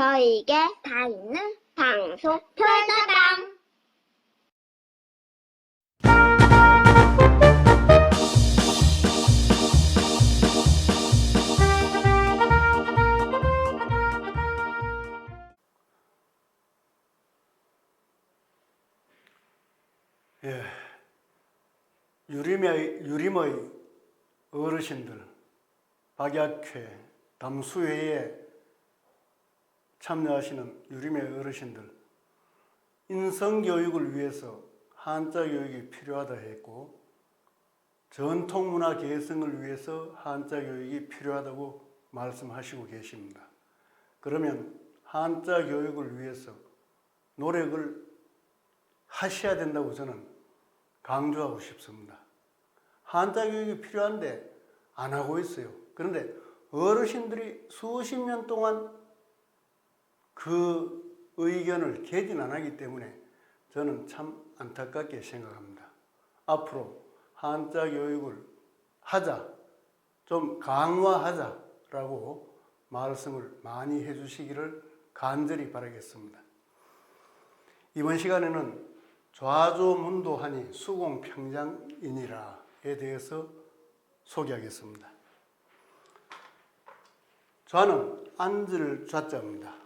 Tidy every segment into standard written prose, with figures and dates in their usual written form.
저에게 다 있는 방송 별다방. 예, 유림의 어르신들, 박약회, 담수회에 참여하시는 유림의 어르신들, 인성교육을 위해서 한자 교육이 필요하다 했고, 전통문화 계승을 위해서 한자 교육이 필요하다고 말씀하시고 계십니다. 그러면 한자 교육을 위해서 노력을 하셔야 된다고 저는 강조하고 싶습니다. 한자 교육이 필요한데 안 하고 있어요. 그런데 어르신들이 수십 년 동안 그 의견을 개진 안 하기 때문에 저는 참 안타깝게 생각합니다. 앞으로 한자 교육을 하자, 좀 강화하자라고 말씀을 많이 해주시기를 간절히 바라겠습니다. 이번 시간에는 좌조문도하니 수공평장이니라에 대해서 소개하겠습니다. 좌는 앉을 좌자입니다.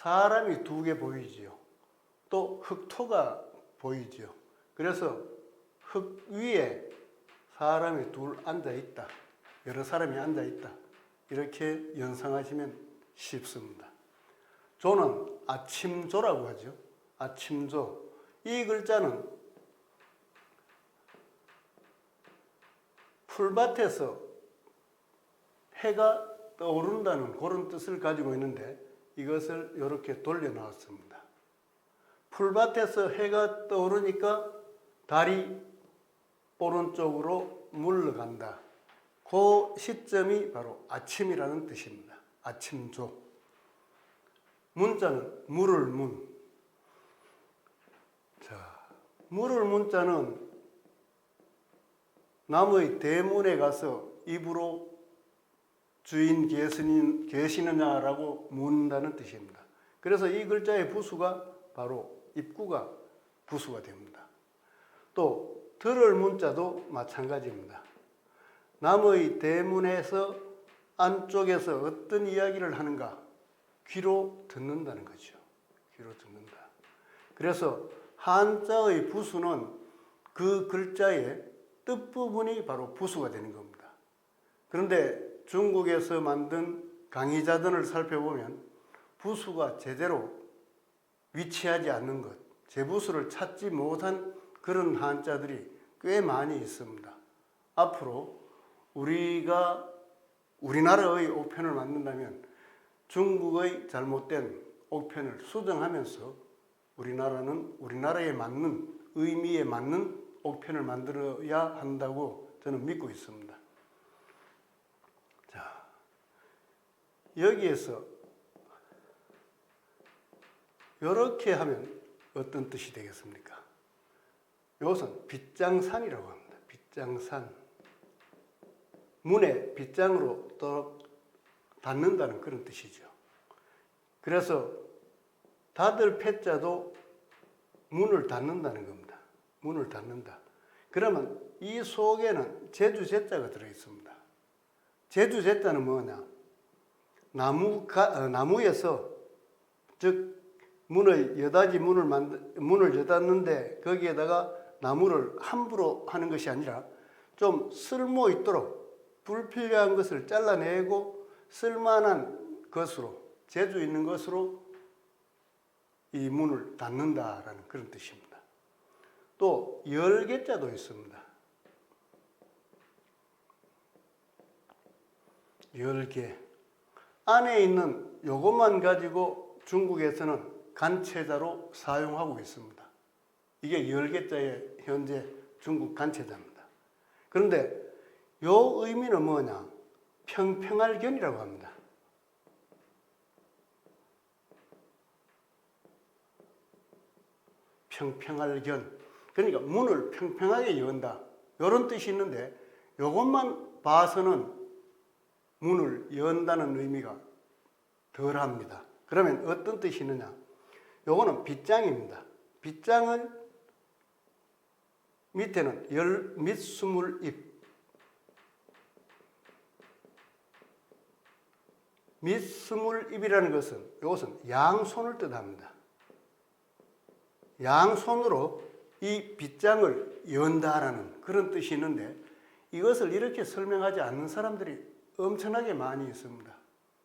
사람이 두 개 보이지요. 또 흙토가 보이지요. 그래서 흙 위에 사람이 둘 앉아 있다. 여러 사람이 앉아 있다. 이렇게 연상하시면 쉽습니다. 조는 아침조라고 하죠. 아침조. 이 글자는 풀밭에서 해가 떠오른다는 그런 뜻을 가지고 있는데 이것을 이렇게 돌려 나왔습니다. 풀밭에서 해가 떠오르니까 달이 오른쪽으로 물러간다. 그 시점이 바로 아침이라는 뜻입니다. 아침조. 문자는 물을 문. 자, 물을 문자는 남의 대문에 가서 입으로 주인 계시느냐라고 묻는다는 뜻입니다. 그래서 이 글자의 부수가 바로 입구가 부수가 됩니다. 또 들을 문자도 마찬가지입니다. 남의 대문에서 안쪽에서 어떤 이야기를 하는가 귀로 듣는다는 거죠. 귀로 듣는다. 그래서 한자의 부수는 그 글자의 뜻부분이 바로 부수가 되는 겁니다. 그런데 중국에서 만든 강의자전을 살펴보면 부수가 제대로 위치하지 않는 것, 제부수를 찾지 못한 그런 한자들이 꽤 많이 있습니다. 앞으로 우리나라의 옥편을 만든다면 중국의 잘못된 옥편을 수정하면서 우리나라는 우리나라에 맞는 의미에 맞는 옥편을 만들어야 한다고 저는 믿고 있습니다. 자, 여기에서 이렇게 하면 어떤 뜻이 되겠습니까? 이것은 빗장산이라고 합니다. 빗장산. 문에 빗장으로 또 닿는다는 그런 뜻이죠. 그래서 닫을 패자도 문을 닫는다는 겁니다. 문을 닫는다. 그러면 이 속에는 제주제자가 들어있습니다. 제주제자는 뭐냐? 나무에서 즉 문을 여닫는데 거기에다가 나무를 함부로 하는 것이 아니라 좀 쓸모 있도록 불필요한 것을 잘라내고 쓸만한 것으로 재주 있는 것으로 이 문을 닫는다라는 그런 뜻입니다. 또 열개자도 있습니다. 열개. 안에 있는 요것만 가지고 중국에서는 간체자로 사용하고 있습니다. 이게 열개자의 현재 중국 간체자입니다. 그런데 요 의미는 뭐냐? 평평할 견이라고 합니다. 평평할 견. 그러니까 문을 평평하게 연다. 이런 뜻이 있는데 이것만 봐서는 문을 연다는 의미가 덜합니다. 그러면 어떤 뜻이 있느냐? 요거는 빗장입니다. 빗장을 밑에는 열 및 스물 잎, 및 스물 잎이라는 것은 이것은 양손을 뜻합니다. 양손으로 이 빗장을 연다라는 그런 뜻이 있는데 이것을 이렇게 설명하지 않는 사람들이 엄청나게 많이 있습니다.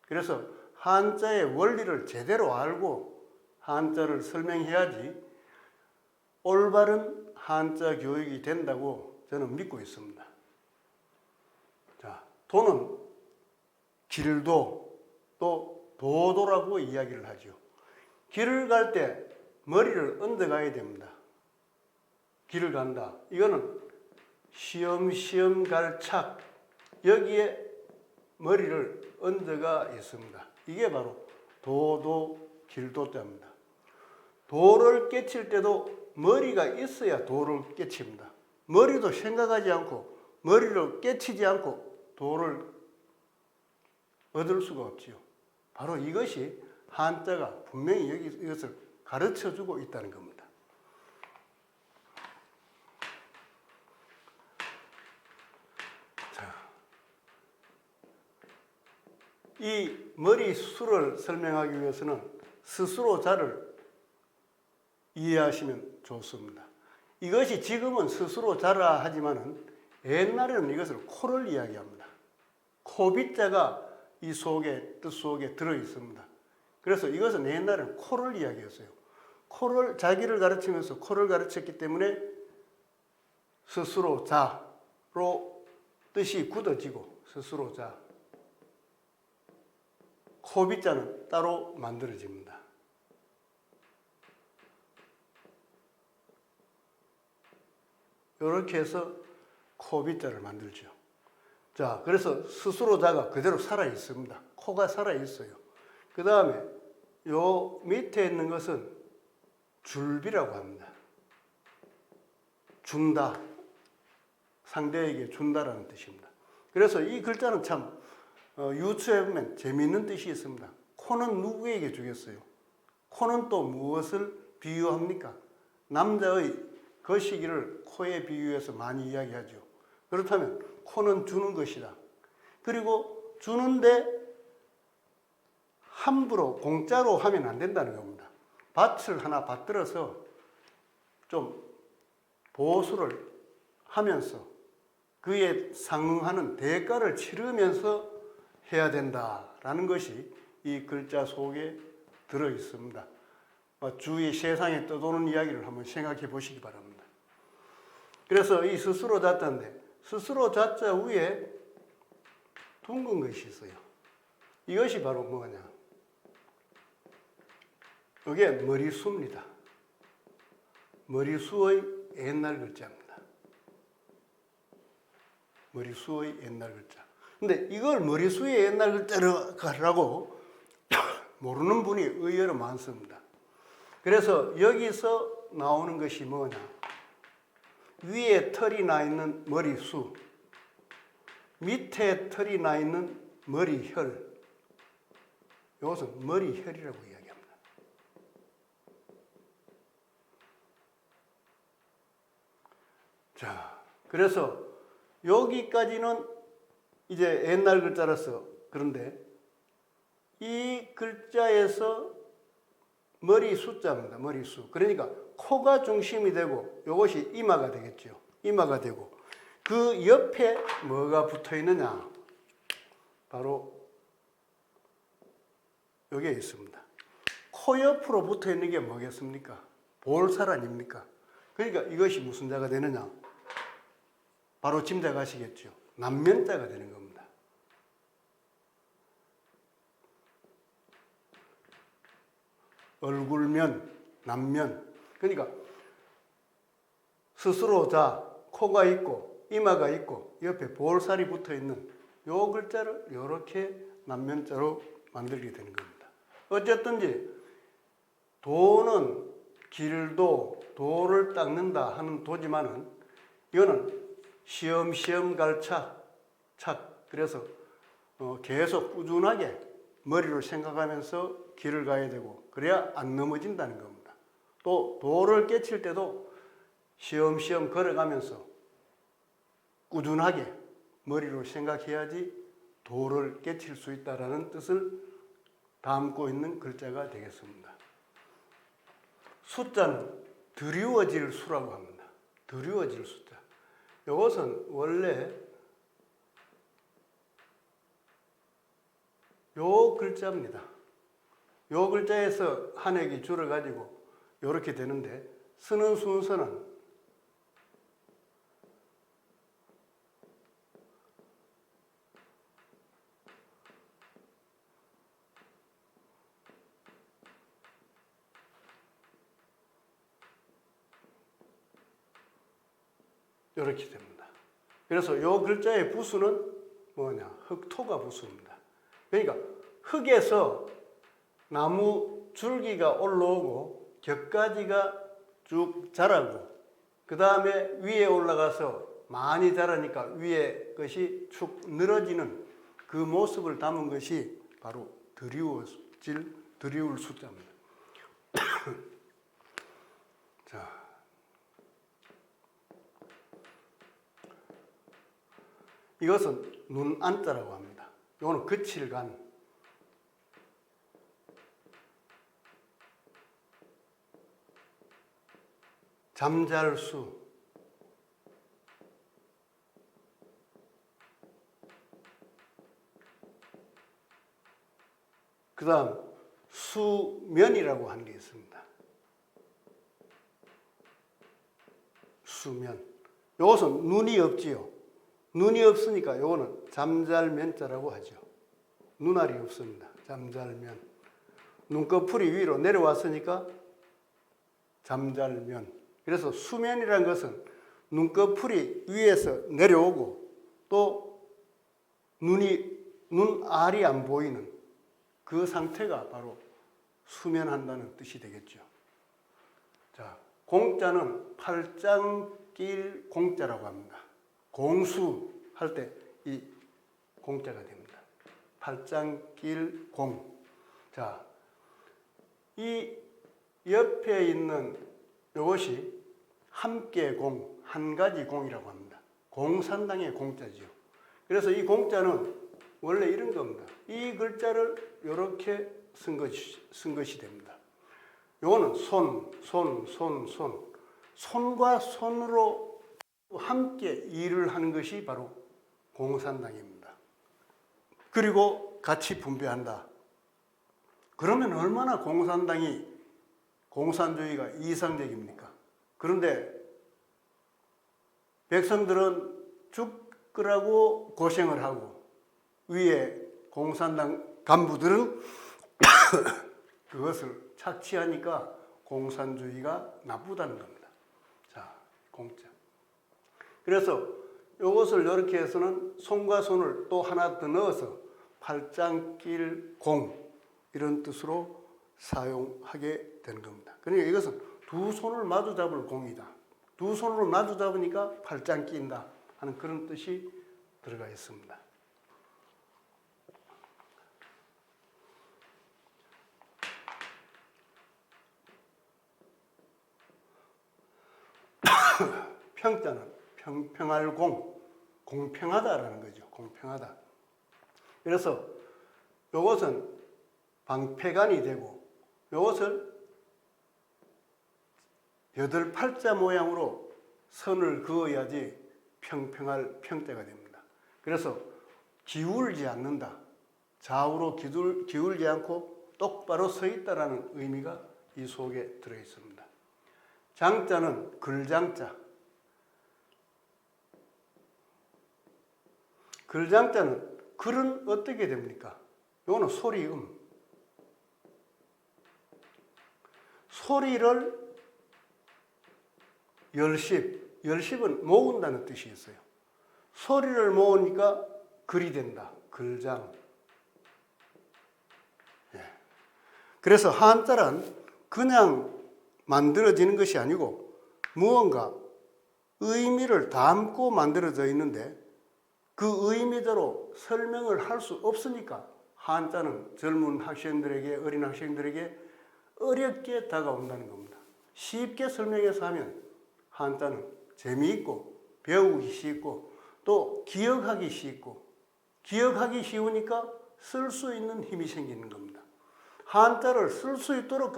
그래서 한자의 원리를 제대로 알고 한자를 설명해야지 올바른 한자 교육이 된다고 저는 믿고 있습니다. 자, 도는 길도 또 도도라고 이야기를 하죠. 길을 갈 때 머리를 얹어가야 됩니다. 길을 간다. 이거는 시험시험 갈 착, 여기에 머리를 얹어가 있습니다. 이게 바로 도도 길도자입니다. 도를 깨칠 때도 머리가 있어야 도를 깨칩니다. 머리도 생각하지 않고 머리를 깨치지 않고 도를 얻을 수가 없지요. 바로 이것이 한자가 분명히 이것을 가르쳐주고 있다는 겁니다. 자, 이 머리수를 설명하기 위해서는 스스로 자를 이해하시면 좋습니다. 이것이 지금은 스스로 자라 하지만은 옛날에는 이것을 코를 이야기합니다. 코빗자가 이 속에, 뜻 속에 들어 있습니다. 그래서 이것은 옛날에는 코를 이야기했어요. 코를, 자기를 가르치면서 코를 가르쳤기 때문에 스스로 자로 뜻이 굳어지고 스스로 자. 코빗자는 따로 만들어집니다. 이렇게 해서 코빗자를 만들죠. 자, 그래서 스스로 자가 그대로 살아 있습니다. 코가 살아 있어요. 그 다음에 요 밑에 있는 것은 줄비라고 합니다. 준다. 상대에게 준다라는 뜻입니다. 그래서 이 글자는 참 유추해 보면 재미있는 뜻이 있습니다. 코는 누구에게 주겠어요? 코는 또 무엇을 비유합니까? 남자의 거시기를 코에 비유해서 많이 이야기하죠. 그렇다면 코는 주는 것이다. 그리고 주는데 함부로 공짜로 하면 안 된다는 겁니다. 밭을 하나 받들어서 좀 보수를 하면서 그에 상응하는 대가를 치르면서 해야 된다라는 것이 이 글자 속에 들어 있습니다. 주위 세상에 떠도는 이야기를 한번 생각해 보시기 바랍니다. 그래서 이 스스로 자자인데 스스로 자자 위에 둥근 것이 있어요. 이것이 바로 뭐냐? 이게 머리수입니다. 머리수의 옛날 글자입니다. 머리수의 옛날 글자. 근데 이걸 머리수의 옛날 글자라고 모르는 분이 의외로 많습니다. 그래서 여기서 나오는 것이 뭐냐? 위에 털이 나 있는 머리수, 밑에 털이 나 있는 머리혈. 이것은 머리혈이라고 이야기합니다. 자, 그래서 여기까지는 이제 옛날 글자라서 그런데 이 글자에서 머리 숫자입니다. 머리수. 그러니까 코가 중심이 되고 이것이 이마가 되겠죠. 이마가 되고 그 옆에 뭐가 붙어 있느냐? 바로 여기에 있습니다. 코 옆으로 붙어 있는 게 뭐겠습니까? 볼살 아닙니까? 그러니까 이것이 무슨 자가 되느냐? 바로 짐작하시겠죠. 남면자가 되는 겁니다. 얼굴면, 남면. 그러니까 스스로 자, 코가 있고 이마가 있고 옆에 볼살이 붙어 있는 요 글자를 이렇게 남면자로 만들게 되는 겁니다. 어쨌든지 도는 길도 도를 닦는다 하는 도지만은 이거는 시험시험 갈 착. 그래서 계속 꾸준하게 머리로 생각하면서 길을 가야 되고 그래야 안 넘어진다는 겁니다. 또 도를 깨칠 때도 시험시험 걸어가면서 꾸준하게 머리로 생각해야지 도를 깨칠 수 있다는 뜻을 담고 있는 글자가 되겠습니다. 숫자는 드리워질 수라고 합니다. 드리워질 숫자. 이것은 원래 요 글자입니다. 요 글자에서 한 획이 줄어가지고 이렇게 되는데 쓰는 순서는 이렇게 됩니다. 그래서 이 글자의 부수는 뭐냐? 흑토가 부수입니다. 그러니까 흙에서 나무 줄기가 올라오고 격가지가 쭉 자라고 그 다음에 위에 올라가서 많이 자라니까 위에 것이 축 늘어지는 그 모습을 담은 것이 바로 드리울 숫자입니다. 자, 이것은 눈안자라고 합니다. 이거는 거칠간, 잠잘수, 그 다음 수면이라고 하는 게 있습니다. 수면. 이것은 눈이 없지요. 눈이 없으니까 이거는 잠잘면자라고 하죠. 눈알이 없습니다. 잠잘면. 눈꺼풀이 위로 내려왔으니까 잠잘면. 그래서 수면이라는 것은 눈꺼풀이 위에서 내려오고 또 눈알이 안 보이는 그 상태가 바로 수면한다는 뜻이 되겠죠. 자, 공자는 팔짱길 공자라고 합니다. 공수 할 때 이 공자가 됩니다. 팔짱길 공. 자, 이 옆에 있는 이것이 함께 공, 한 가지 공이라고 합니다. 공산당의 공자지요. 그래서 이 공자는 원래 이런 겁니다. 이 글자를 이렇게 쓴 것이 됩니다. 요거는 손과 손으로 함께 일을 하는 것이 바로 공산당입니다. 그리고 같이 분배한다. 그러면 얼마나 공산주의가 이상적입니까? 그런데 백성들은 죽으라고 고생을 하고 위에 공산당 간부들은 그것을 착취하니까 공산주의가 나쁘다는 겁니다. 자, 공자. 그래서 이것을 이렇게 해서는 손과 손을 또 하나 더 넣어서 팔짱길 공 이런 뜻으로 사용하게 되는 겁니다. 그러니까 이것은 두 손을 마주 잡을 공이다. 두 손으로 마주 잡으니까 팔짱 끼인다 하는 그런 뜻이 들어가 있습니다. 평자는 평평할 공평하다라는 거죠. 공평하다. 그래서 이것은 방패간이 되고 이것을 여덟 팔자 모양으로 선을 그어야지 평평할 평자가 됩니다. 그래서 기울지 않는다. 좌우로 기울지 않고 똑바로 서 있다라는 의미가 이 속에 들어 있습니다. 장자는 글장자. 글장자는 글은 어떻게 됩니까? 이거는 소리음. 소리를 열십은 모은다는 뜻이 있어요. 소리를 모으니까 글이 된다. 글장. 예. 그래서 한자란 그냥 만들어지는 것이 아니고 무언가 의미를 담고 만들어져 있는데 그 의미대로 설명을 할 수 없으니까 한자는 젊은 학생들에게, 어린 학생들에게 어렵게 다가온다는 겁니다. 쉽게 설명해서 하면 한자는 재미있고 배우기 쉽고 또 기억하기 쉽고, 기억하기 쉬우니까 쓸 수 있는 힘이 생기는 겁니다. 한자를 쓸 수 있도록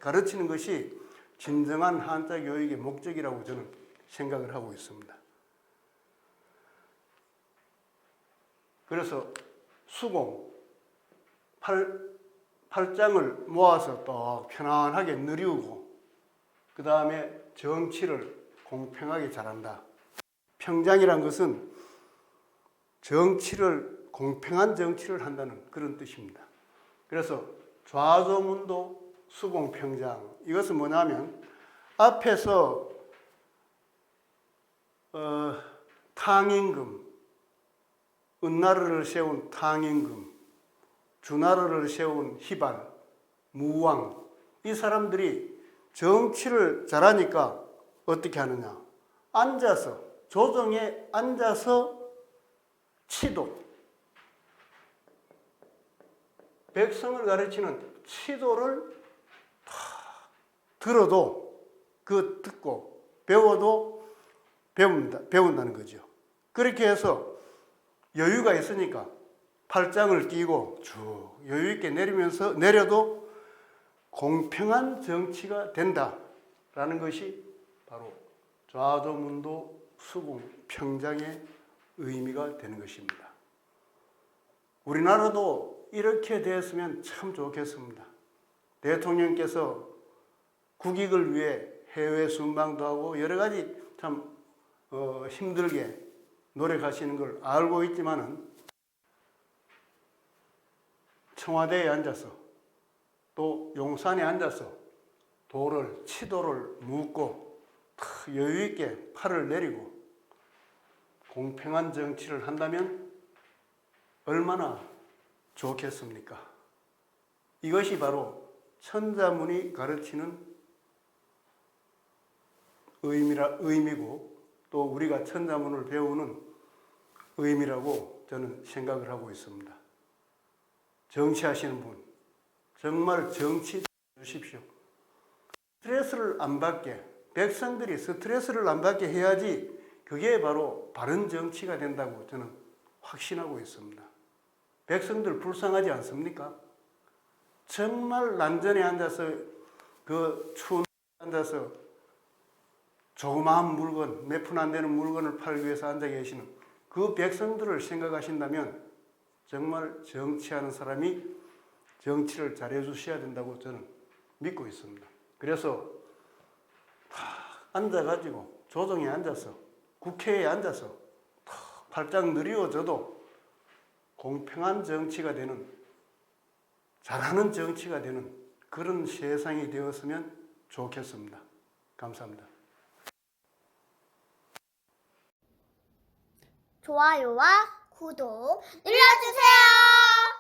가르치는 것이 진정한 한자 교육의 목적이라고 저는 생각을 하고 있습니다. 그래서 수공, 팔짱을 모아서 또 편안하게 누리우고, 그 다음에 정치를 공평하게 잘한다. 평장이란 것은 공평한 정치를 한다는 그런 뜻입니다. 그래서 좌조문도 수공평장, 이것은 뭐냐면 앞에서 탕임금, 은나라를 세운 탕임금, 주나라를 세운 희발, 무왕, 이 사람들이 정치를 잘하니까 어떻게 하느냐? 앉아서, 조정에 앉아서 치도, 백성을 가르치는 치도를 들어도, 그 듣고 배워도 배운다는 거죠. 그렇게 해서 여유가 있으니까 팔짱을 끼고 쭉 여유 있게 내려도 공평한 정치가 된다라는 것이 바로 좌조문도 수공평장의 의미가 되는 것입니다. 우리나라도 이렇게 되었으면 참 좋겠습니다. 대통령께서 국익을 위해 해외 순방도 하고 여러 가지 참 힘들게 노력하시는 걸 알고 있지만은 청와대에 앉아서 또 용산에 앉아서 치도를 묻고 여유 있게 팔을 내리고 공평한 정치를 한다면 얼마나 좋겠습니까? 이것이 바로 천자문이 가르치는 의미고 또 우리가 천자문을 배우는 의미라고 저는 생각을 하고 있습니다. 정치하시는 분, 정말 정치 주십시오. 스트레스를 안 받게, 백성들이 스트레스를 안 받게 해야지 그게 바로 바른 정치가 된다고 저는 확신하고 있습니다. 백성들 불쌍하지 않습니까? 정말 난전에 앉아서 그 추운 데 앉아서 조그마한 물건, 몇 푼 안 되는 물건을 팔기 위해서 앉아 계시는 그 백성들을 생각하신다면 정말 정치하는 사람이 정치를 잘해 주셔야 된다고 저는 믿고 있습니다. 그래서 앉아가지고 조정에 앉아서 국회에 앉아서 팔짱 누리워져도 공평한 정치가 되는, 잘하는 정치가 되는 그런 세상이 되었으면 좋겠습니다. 감사합니다. 좋아요와 구독 눌러주세요.